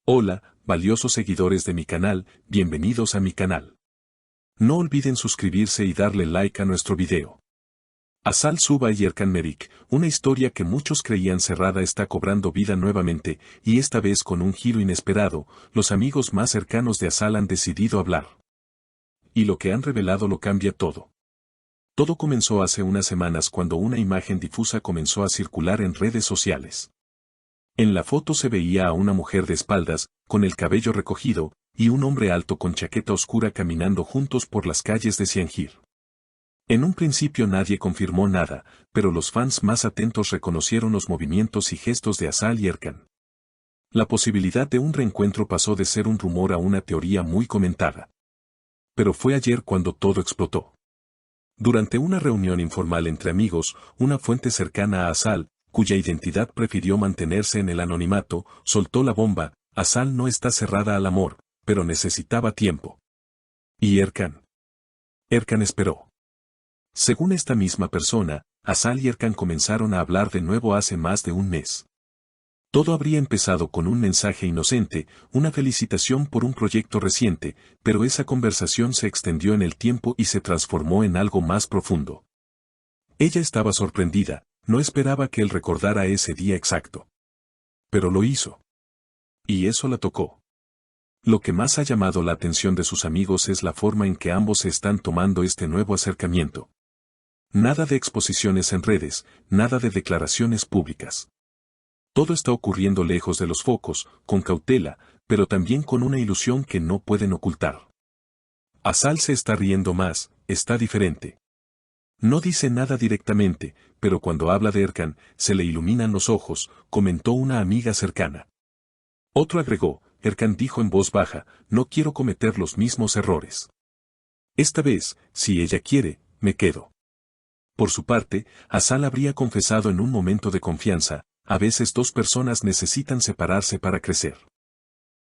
Hola, valiosos seguidores de mi canal, bienvenidos a mi canal. No olviden suscribirse y darle like a nuestro video. Azal Suba y Erkan Merik, una historia que muchos creían cerrada está cobrando vida nuevamente, y esta vez con un giro inesperado, los amigos más cercanos de Azal han decidido hablar. Y lo que han revelado lo cambia todo. Todo comenzó hace unas semanas cuando una imagen difusa comenzó a circular en redes sociales. En la foto se veía a una mujer de espaldas, con el cabello recogido, y un hombre alto con chaqueta oscura caminando juntos por las calles de Ciangir. En un principio nadie confirmó nada, pero los fans más atentos reconocieron los movimientos y gestos de Azal y Erkan. La posibilidad de un reencuentro pasó de ser un rumor a una teoría muy comentada. Pero fue ayer cuando todo explotó. Durante una reunión informal entre amigos, una fuente cercana a Azal, cuya identidad prefirió mantenerse en el anonimato, soltó la bomba: Azal no está cerrada al amor, pero necesitaba tiempo. ¿Y Erkan? Erkan esperó. Según esta misma persona, Azal y Erkan comenzaron a hablar de nuevo hace más de un mes. Todo habría empezado con un mensaje inocente, una felicitación por un proyecto reciente, pero esa conversación se extendió en el tiempo y se transformó en algo más profundo. Ella estaba sorprendida. No esperaba que él recordara ese día exacto. Pero lo hizo. Y eso la tocó. Lo que más ha llamado la atención de sus amigos es la forma en que ambos se están tomando este nuevo acercamiento. Nada de exposiciones en redes, nada de declaraciones públicas. Todo está ocurriendo lejos de los focos, con cautela, pero también con una ilusión que no pueden ocultar. Azal se está riendo más, está diferente. No dice nada directamente, pero cuando habla de Erkan, se le iluminan los ojos, comentó una amiga cercana. Otro agregó: Erkan dijo en voz baja, no quiero cometer los mismos errores. Esta vez, si ella quiere, me quedo. Por su parte, Azal habría confesado en un momento de confianza: a veces dos personas necesitan separarse para crecer.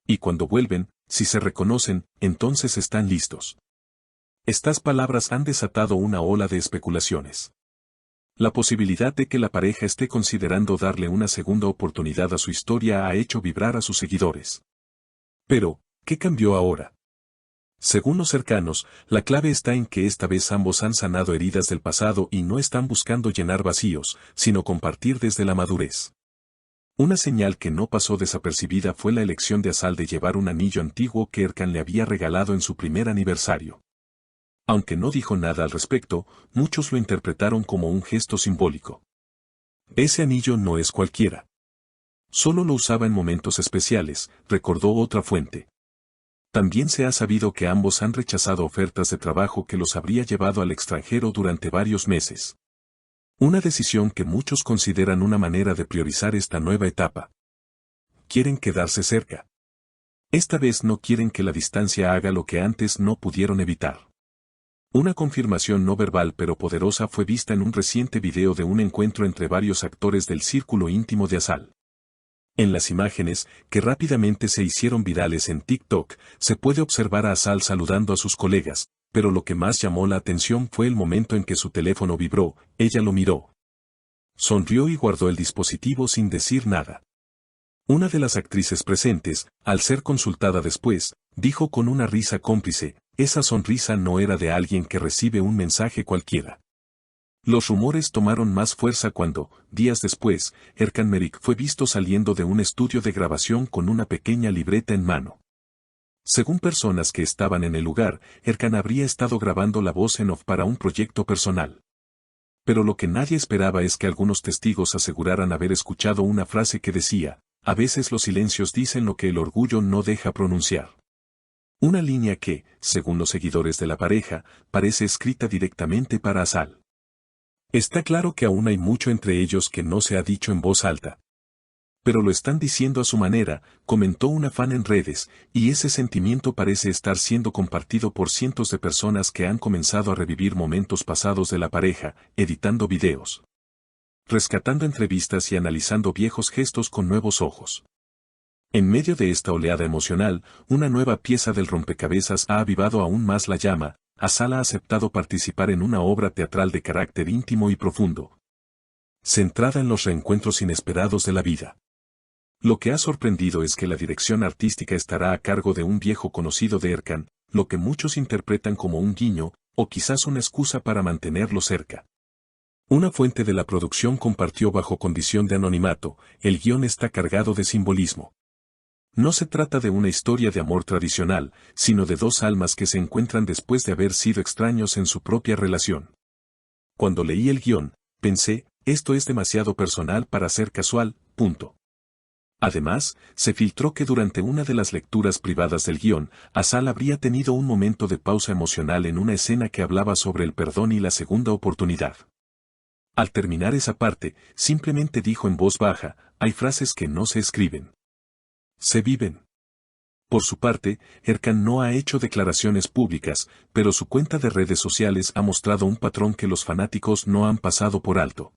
Y cuando vuelven, si se reconocen, entonces están listos. Estas palabras han desatado una ola de especulaciones. La posibilidad de que la pareja esté considerando darle una segunda oportunidad a su historia ha hecho vibrar a sus seguidores. Pero, ¿qué cambió ahora? Según los cercanos, la clave está en que esta vez ambos han sanado heridas del pasado y no están buscando llenar vacíos, sino compartir desde la madurez. Una señal que no pasó desapercibida fue la elección de Azal de llevar un anillo antiguo que Erkan le había regalado en su primer aniversario. Aunque no dijo nada al respecto, muchos lo interpretaron como un gesto simbólico. Ese anillo no es cualquiera. Solo lo usaba en momentos especiales, recordó otra fuente. También se ha sabido que ambos han rechazado ofertas de trabajo que los habría llevado al extranjero durante varios meses. Una decisión que muchos consideran una manera de priorizar esta nueva etapa. Quieren quedarse cerca. Esta vez no quieren que la distancia haga lo que antes no pudieron evitar. Una confirmación no verbal pero poderosa fue vista en un reciente video de un encuentro entre varios actores del círculo íntimo de Azal. En las imágenes, que rápidamente se hicieron virales en TikTok, se puede observar a Azal saludando a sus colegas, pero lo que más llamó la atención fue el momento en que su teléfono vibró. Ella lo miró. Sonrió y guardó el dispositivo sin decir nada. Una de las actrices presentes, al ser consultada después, dijo con una risa cómplice: esa sonrisa no era de alguien que recibe un mensaje cualquiera. Los rumores tomaron más fuerza cuando, días después, Erkan Merik fue visto saliendo de un estudio de grabación con una pequeña libreta en mano. Según personas que estaban en el lugar, Erkan habría estado grabando la voz en off para un proyecto personal. Pero lo que nadie esperaba es que algunos testigos aseguraran haber escuchado una frase que decía: a veces los silencios dicen lo que el orgullo no deja pronunciar. Una línea que, según los seguidores de la pareja, parece escrita directamente para Azal. Está claro que aún hay mucho entre ellos que no se ha dicho en voz alta. Pero lo están diciendo a su manera, comentó una fan en redes, y ese sentimiento parece estar siendo compartido por cientos de personas que han comenzado a revivir momentos pasados de la pareja, editando videos, rescatando entrevistas y analizando viejos gestos con nuevos ojos. En medio de esta oleada emocional, una nueva pieza del rompecabezas ha avivado aún más la llama. Azal ha aceptado participar en una obra teatral de carácter íntimo y profundo, centrada en los reencuentros inesperados de la vida. Lo que ha sorprendido es que la dirección artística estará a cargo de un viejo conocido de Erkan, lo que muchos interpretan como un guiño, o quizás una excusa para mantenerlo cerca. Una fuente de la producción compartió bajo condición de anonimato, el guión está cargado de simbolismo. No se trata de una historia de amor tradicional, sino de dos almas que se encuentran después de haber sido extraños en su propia relación. Cuando leí el guión, pensé, esto es demasiado personal para ser casual, punto. Además, se filtró que durante una de las lecturas privadas del guión, Asal habría tenido un momento de pausa emocional en una escena que hablaba sobre el perdón y la segunda oportunidad. Al terminar esa parte, simplemente dijo en voz baja, hay frases que no se escriben. Se viven. Por su parte, Erkan no ha hecho declaraciones públicas, pero su cuenta de redes sociales ha mostrado un patrón que los fanáticos no han pasado por alto.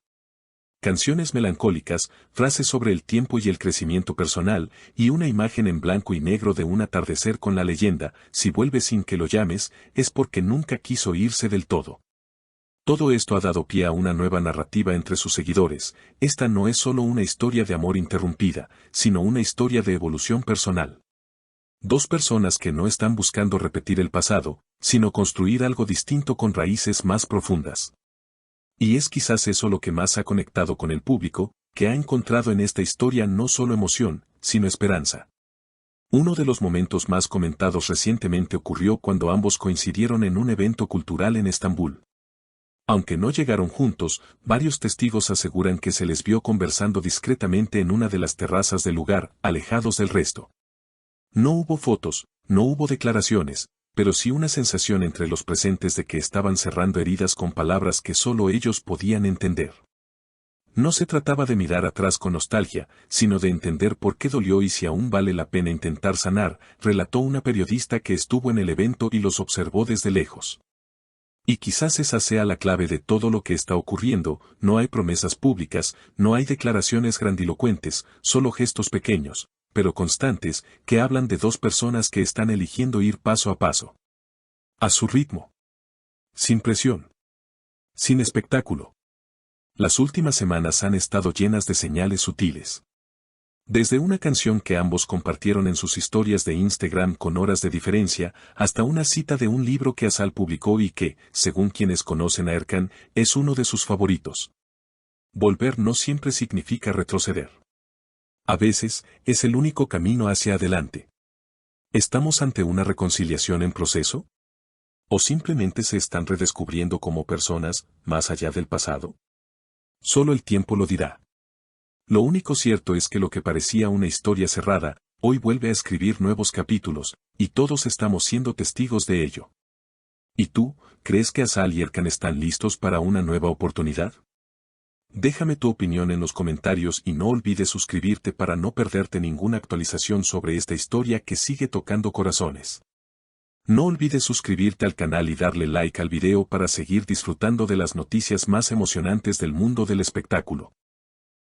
Canciones melancólicas, frases sobre el tiempo y el crecimiento personal, y una imagen en blanco y negro de un atardecer con la leyenda, si vuelve sin que lo llames, es porque nunca quiso irse del todo. Todo esto ha dado pie a una nueva narrativa entre sus seguidores, esta no es solo una historia de amor interrumpida, sino una historia de evolución personal. Dos personas que no están buscando repetir el pasado, sino construir algo distinto con raíces más profundas. Y es quizás eso lo que más ha conectado con el público, que ha encontrado en esta historia no solo emoción, sino esperanza. Uno de los momentos más comentados recientemente ocurrió cuando ambos coincidieron en un evento cultural en Estambul. Aunque no llegaron juntos, varios testigos aseguran que se les vio conversando discretamente en una de las terrazas del lugar, alejados del resto. No hubo fotos, no hubo declaraciones, pero sí una sensación entre los presentes de que estaban cerrando heridas con palabras que solo ellos podían entender. No se trataba de mirar atrás con nostalgia, sino de entender por qué dolió y si aún vale la pena intentar sanar, relató una periodista que estuvo en el evento y los observó desde lejos. Y quizás esa sea la clave de todo lo que está ocurriendo, no hay promesas públicas, no hay declaraciones grandilocuentes, solo gestos pequeños, pero constantes, que hablan de dos personas que están eligiendo ir paso a paso. A su ritmo. Sin presión. Sin espectáculo. Las últimas semanas han estado llenas de señales sutiles. Desde una canción que ambos compartieron en sus historias de Instagram con horas de diferencia, hasta una cita de un libro que Asal publicó y que, según quienes conocen a Erkan, es uno de sus favoritos. Volver no siempre significa retroceder. A veces, es el único camino hacia adelante. ¿Estamos ante una reconciliación en proceso? ¿O simplemente se están redescubriendo como personas, más allá del pasado? Solo el tiempo lo dirá. Lo único cierto es que lo que parecía una historia cerrada, hoy vuelve a escribir nuevos capítulos, y todos estamos siendo testigos de ello. ¿Y tú, crees que Asal y Erkan están listos para una nueva oportunidad? Déjame tu opinión en los comentarios y no olvides suscribirte para no perderte ninguna actualización sobre esta historia que sigue tocando corazones. No olvides suscribirte al canal y darle like al video para seguir disfrutando de las noticias más emocionantes del mundo del espectáculo.